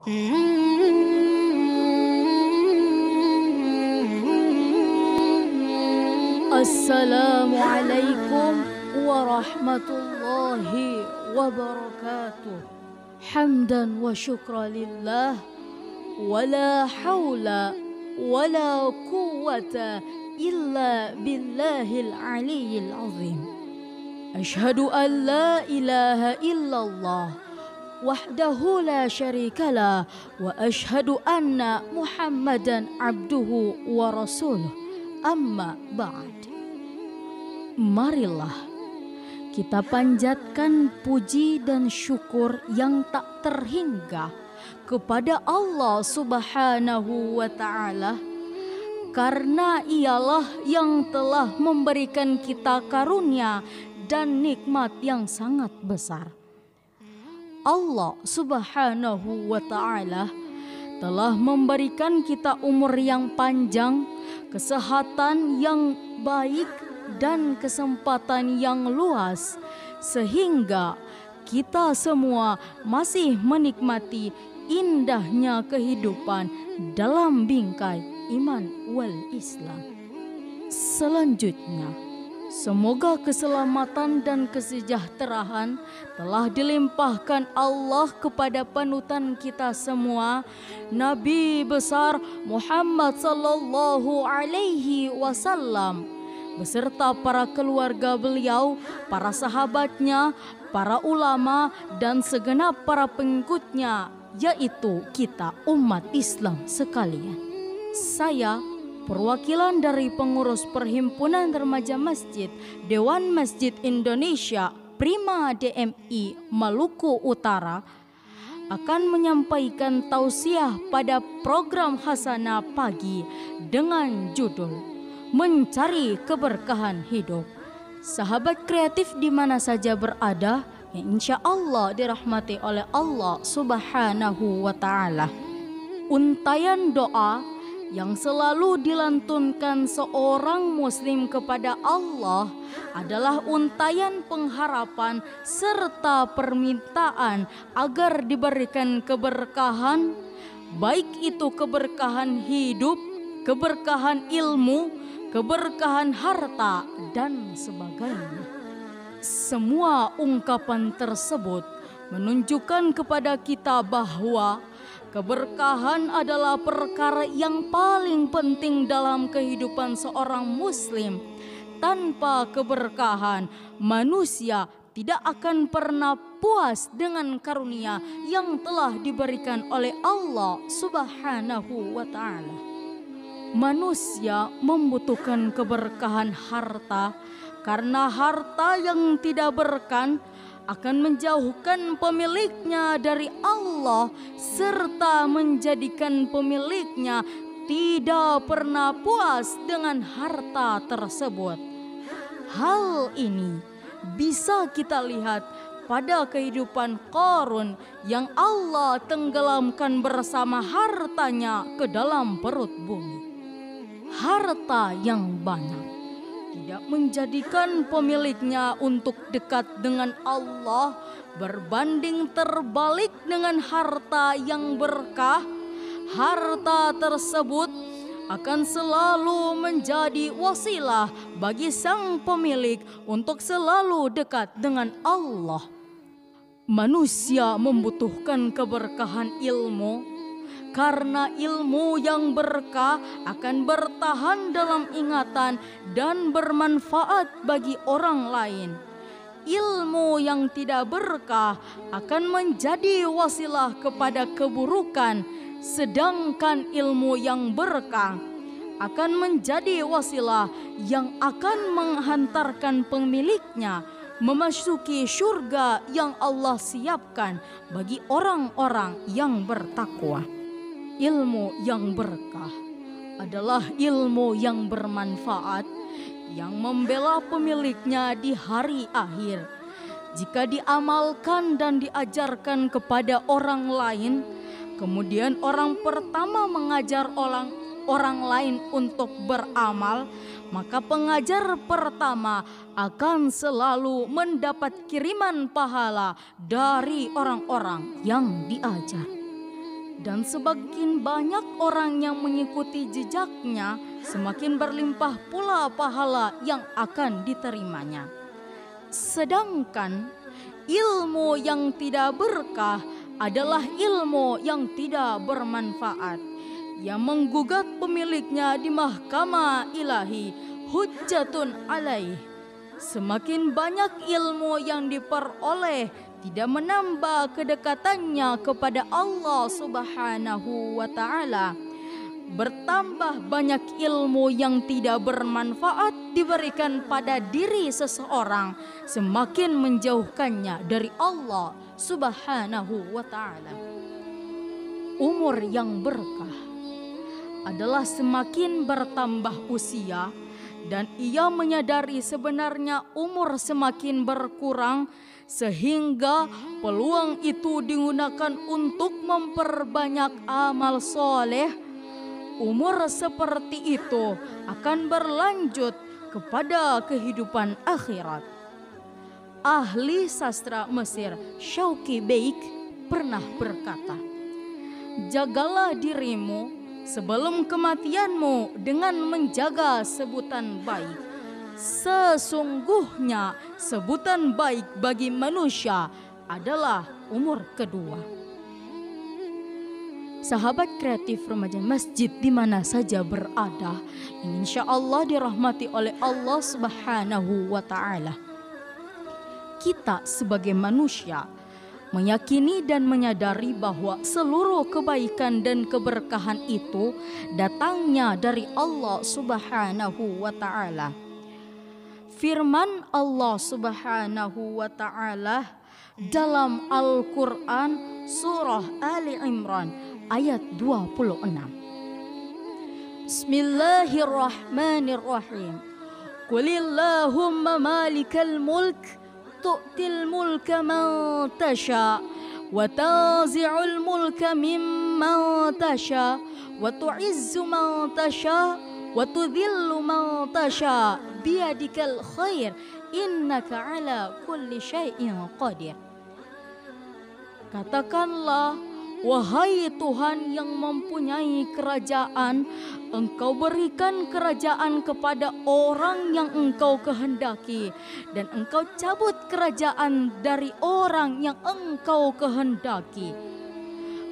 Assalamualaikum warahmatullahi wabarakatuh. Hamdan wa syukra lillah, wala hawla wala quwwata illa billahil aliyyil azim. Ashhadu an la ilaha illallah wahdahu la syarikalah wa ashhadu anna Muhammadan abduhu wa rasuluh. Amma ba'd. Marilah kita panjatkan puji dan syukur yang tak terhingga kepada Allah Subhanahu wa ta'ala, karena ialah yang telah memberikan kita karunia dan nikmat yang sangat besar. Allah Subhanahu wa ta'ala telah memberikan kita umur yang panjang, kesehatan yang baik, dan kesempatan yang luas, sehingga kita semua masih menikmati indahnya kehidupan dalam bingkai iman wal Islam. Selanjutnya, semoga keselamatan dan kesejahteraan telah dilimpahkan Allah kepada panutan kita semua, Nabi besar Muhammad sallallahu alaihi wasallam, beserta para keluarga beliau, para sahabatnya, para ulama, dan segenap para pengikutnya, yaitu kita umat Islam sekalian. Saya, perwakilan dari pengurus Perhimpunan Remaja Masjid Dewan Masjid Indonesia Prima DMI Maluku Utara, akan menyampaikan tausiah pada program Hasanah Pagi dengan judul Mencari Keberkahan Hidup. Sahabat kreatif di mana saja berada, yang insya Allah dirahmati oleh Allah Subhanahu wa ta'ala, untayan doa yang selalu dilantunkan seorang muslim kepada Allah adalah untayan pengharapan serta permintaan agar diberikan keberkahan, baik itu keberkahan hidup, keberkahan ilmu, keberkahan harta, dan sebagainya. Semua ungkapan tersebut menunjukkan kepada kita bahwa keberkahan adalah perkara yang paling penting dalam kehidupan seorang muslim. Tanpa keberkahan, manusia tidak akan pernah puas dengan karunia yang telah diberikan oleh Allah Subhanahu wa ta'ala. Manusia membutuhkan keberkahan harta, karena harta yang tidak berkah akan menjauhkan pemiliknya dari Allah serta menjadikan pemiliknya tidak pernah puas dengan harta tersebut. Hal ini bisa kita lihat pada kehidupan Qarun yang Allah tenggelamkan bersama hartanya ke dalam perut bumi. Harta yang banyak tidak menjadikan pemiliknya untuk dekat dengan Allah, berbanding terbalik dengan harta yang berkah. Harta tersebut akan selalu menjadi wasilah bagi sang pemilik untuk selalu dekat dengan Allah. Manusia membutuhkan keberkahan ilmu, karena ilmu yang berkah akan bertahan dalam ingatan dan bermanfaat bagi orang lain. Ilmu yang tidak berkah akan menjadi wasilah kepada keburukan, sedangkan ilmu yang berkah akan menjadi wasilah yang akan menghantarkan pemiliknya memasuki surga yang Allah siapkan bagi orang-orang yang bertakwa. Ilmu yang berkah adalah ilmu yang bermanfaat, yang membela pemiliknya di hari akhir. Jika diamalkan dan diajarkan kepada orang lain, kemudian orang pertama mengajar orang lain untuk beramal, maka pengajar pertama akan selalu mendapat kiriman pahala dari orang-orang yang diajar. Dan semakin banyak orang yang mengikuti jejaknya, semakin berlimpah pula pahala yang akan diterimanya. Sedangkan ilmu yang tidak berkah adalah ilmu yang tidak bermanfaat, yang menggugat pemiliknya di mahkamah ilahi, hujjatun alaih. Semakin banyak ilmu yang diperoleh tidak menambah kedekatannya kepada Allah Subhanahu wa Ta'ala. Bertambah banyak ilmu yang tidak bermanfaat diberikan pada diri seseorang, semakin menjauhkannya dari Allah Subhanahu wa Ta'ala. Umur yang berkah adalah semakin bertambah usia dan ia menyadari sebenarnya umur semakin berkurang, sehingga peluang itu digunakan untuk memperbanyak amal soleh. Umur seperti itu akan berlanjut kepada kehidupan akhirat. Ahli sastra Mesir Shawki Beik pernah berkata, "Jagalah dirimu sebelum kematianmu dengan menjaga sebutan baik. Sesungguhnya sebutan baik bagi manusia adalah umur kedua." Sahabat kreatif remaja masjid di mana saja berada, yang insya Allah dirahmati oleh Allah Subhanahu wa Ta'ala. Kita sebagai manusia meyakini dan menyadari bahwa seluruh kebaikan dan keberkahan itu datangnya dari Allah Subhanahu wa Ta'ala. Firman Allah Subhanahu wa Ta'ala dalam Al-Quran surah Ali Imran ayat 26. Bismillahirrahmanirrahim. Qulillahumma malikal mulk tu'til mulka man tasha wa tazi'ul mulka mimman tasha wa tu'izzu man tasha wa tudhillu man tasha biyadikal khair innaka ala kulli syai'in qadir. Katakanlah, wahai Tuhan yang mempunyai kerajaan, Engkau berikan kerajaan kepada orang yang Engkau kehendaki, dan Engkau cabut kerajaan dari orang yang Engkau kehendaki.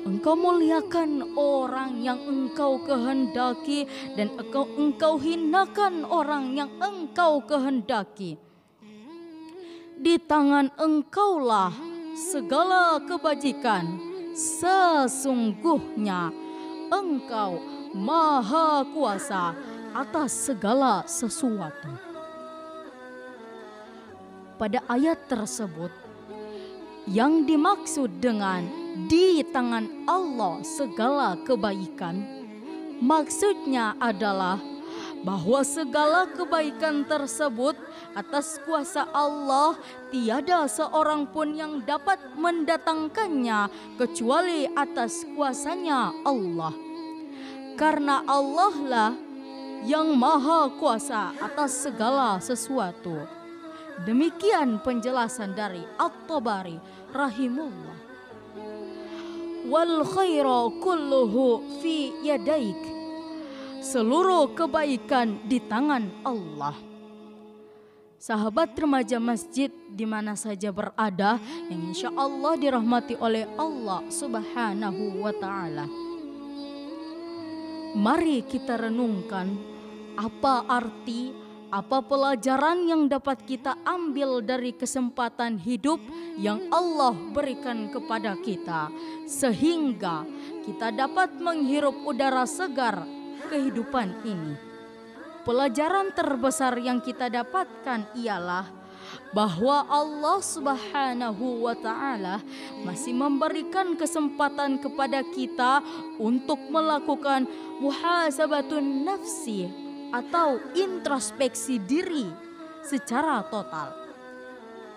Engkau muliakan orang yang Engkau kehendaki, dan Engkau hinakan orang yang Engkau kehendaki. Di tangan Engkaulah segala kebajikan. Sesungguhnya Engkau Maha Kuasa atas segala sesuatu. Pada ayat tersebut, yang dimaksud dengan di tangan Allah segala kebaikan, maksudnya adalah bahwa segala kebaikan tersebut atas kuasa Allah, tiada seorang pun yang dapat mendatangkannya kecuali atas kuasanya Allah. Karena Allah lah yang maha kuasa atas segala sesuatu. Demikian penjelasan dari At-Tabari rahimullah. Wal khairu kulluhu fi yadaik. Seluruh kebaikan di tangan Allah. Sahabat remaja masjid di mana saja berada, yang insya Allah dirahmati oleh Allah Subhanahu wa Ta'ala. Mari kita renungkan apa arti, apa pelajaran yang dapat kita ambil dari kesempatan hidup yang Allah berikan kepada kita, sehingga kita dapat menghirup udara segar kehidupan ini. Pelajaran terbesar yang kita dapatkan ialah bahwa Allah Subhanahu wa Ta'ala masih memberikan kesempatan kepada kita untuk melakukan muhasabatun nafsi atau introspeksi diri secara total,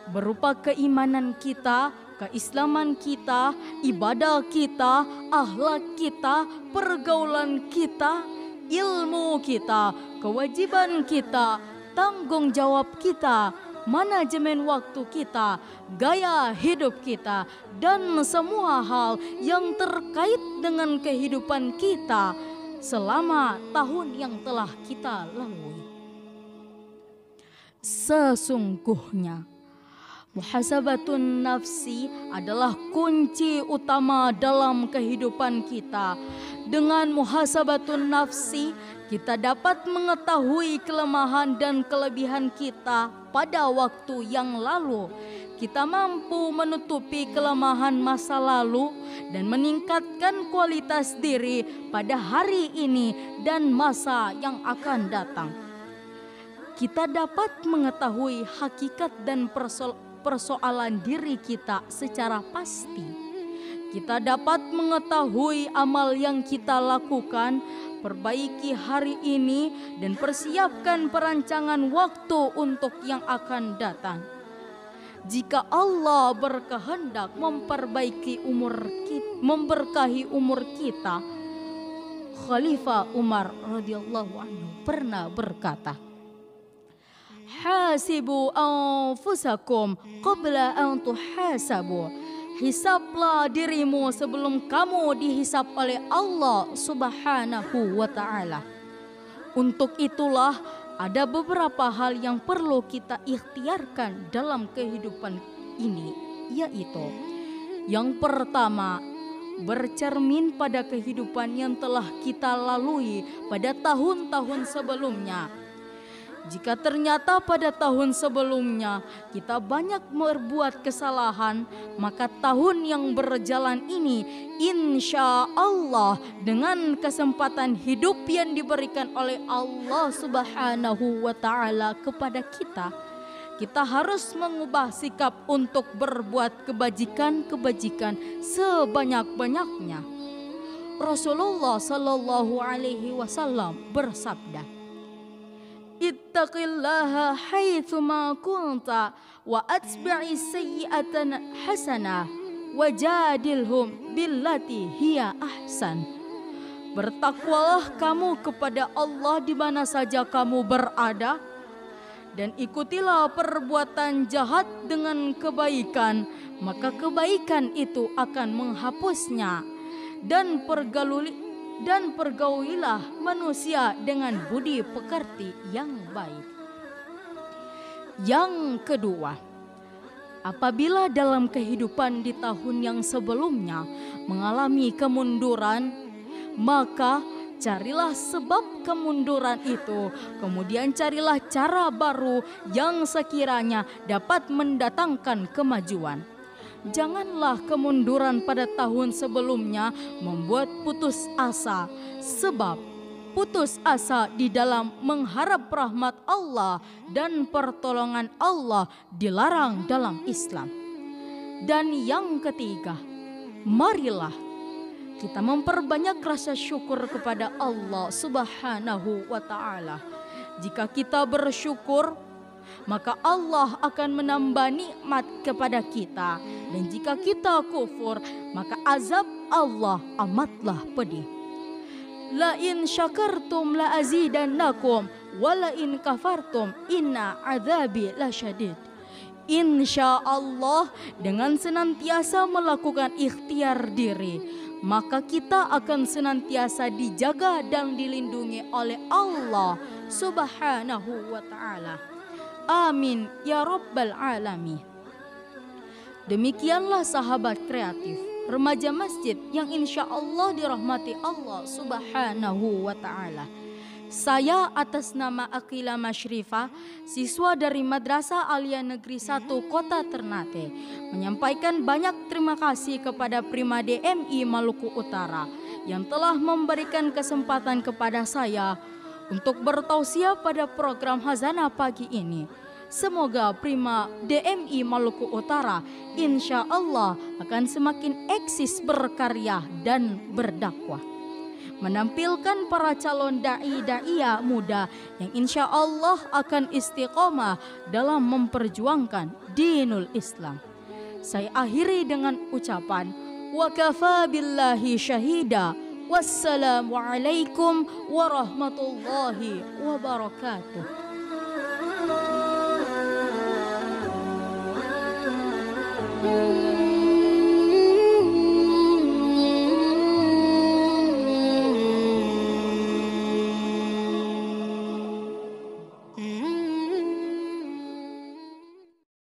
berupa keimanan kita, keislaman kita, ibadah kita, akhlak kita, pergaulan kita, ilmu kita, kewajiban kita, tanggung jawab kita, manajemen waktu kita, gaya hidup kita, dan semua hal yang terkait dengan kehidupan kita selama tahun yang telah kita lalui. Sesungguhnya muhasabatun nafsi adalah kunci utama dalam kehidupan kita. Dengan muhasabatun nafsi, kita dapat mengetahui kelemahan dan kelebihan kita pada waktu yang lalu. Kita mampu menutupi kelemahan masa lalu dan meningkatkan kualitas diri pada hari ini dan masa yang akan datang. Kita dapat mengetahui hakikat dan persoalan diri kita secara pasti. Kita dapat mengetahui amal yang kita lakukan, perbaiki hari ini, dan persiapkan perancangan waktu untuk yang akan datang. Jika Allah berkehendak memperbaiki memberkahi umur kita, Khalifah Umar radhiyallahu anhu pernah berkata, "Hasibu anfusakum qabla an tuhasabu." Hisaplah dirimu sebelum kamu dihisap oleh Allah Subhanahu wa ta'ala. Untuk itulah ada beberapa hal yang perlu kita ikhtiarkan dalam kehidupan ini, yaitu yang pertama, bercermin pada kehidupan yang telah kita lalui pada tahun-tahun sebelumnya. Jika ternyata pada tahun sebelumnya kita banyak berbuat kesalahan, maka tahun yang berjalan ini insya Allah dengan kesempatan hidup yang diberikan oleh Allah Subhanahu wa ta'ala kepada kita, kita harus mengubah sikap untuk berbuat kebajikan-kebajikan sebanyak-banyaknya. Rasulullah Sallallahu Alaihi Wasallam bersabda, "Ittaqillaha haitsuma kunta wa atbi'is sayyi'atan hasanah wajadilhum billati hiya ahsan." Bertakwalah kamu kepada Allah di mana saja kamu berada, dan ikutilah perbuatan jahat dengan kebaikan, maka kebaikan itu akan menghapusnya, dan pergaulilah manusia dengan budi pekerti yang baik. Yang kedua, apabila dalam kehidupan di tahun yang sebelumnya mengalami kemunduran, maka carilah sebab kemunduran itu, kemudian carilah cara baru yang sekiranya dapat mendatangkan kemajuan. Janganlah kemunduran pada tahun sebelumnya membuat putus asa, sebab putus asa di dalam mengharap rahmat Allah dan pertolongan Allah dilarang dalam Islam. Dan yang ketiga, marilah kita memperbanyak rasa syukur kepada Allah Subhanahu wa ta'ala. Jika kita bersyukur, maka Allah akan menambah nikmat kepada kita. Dan jika kita kufur, maka azab Allah amatlah pedih. La in syakartum la azidannakum wa la in kafartum inna azabi lasyadid. Insya Allah, dengan senantiasa melakukan ikhtiar diri, maka kita akan senantiasa dijaga dan dilindungi oleh Allah Subhanahu wa ta'ala. Amin ya rabbal alamin. Demikianlah sahabat kreatif, remaja masjid yang insya Allah dirahmati Allah Subhanahu wa ta'ala. Saya atas nama Aqila Masyrifah, siswa dari Madrasah Alia Negeri 1 Kota Ternate, menyampaikan banyak terima kasih kepada Prima DMI Maluku Utara yang telah memberikan kesempatan kepada saya untuk bertausiah pada program Hazanah pagi ini. Semoga Prima DMI Maluku Utara insya Allah akan semakin eksis berkarya dan berdakwah, menampilkan para calon da'i-da'iyah muda yang insya Allah akan istiqomah dalam memperjuangkan dinul Islam. Saya akhiri dengan ucapan wa kafa billahi syahida. Wassalamualaikum warahmatullahi wabarakatuh. Mm-hmm.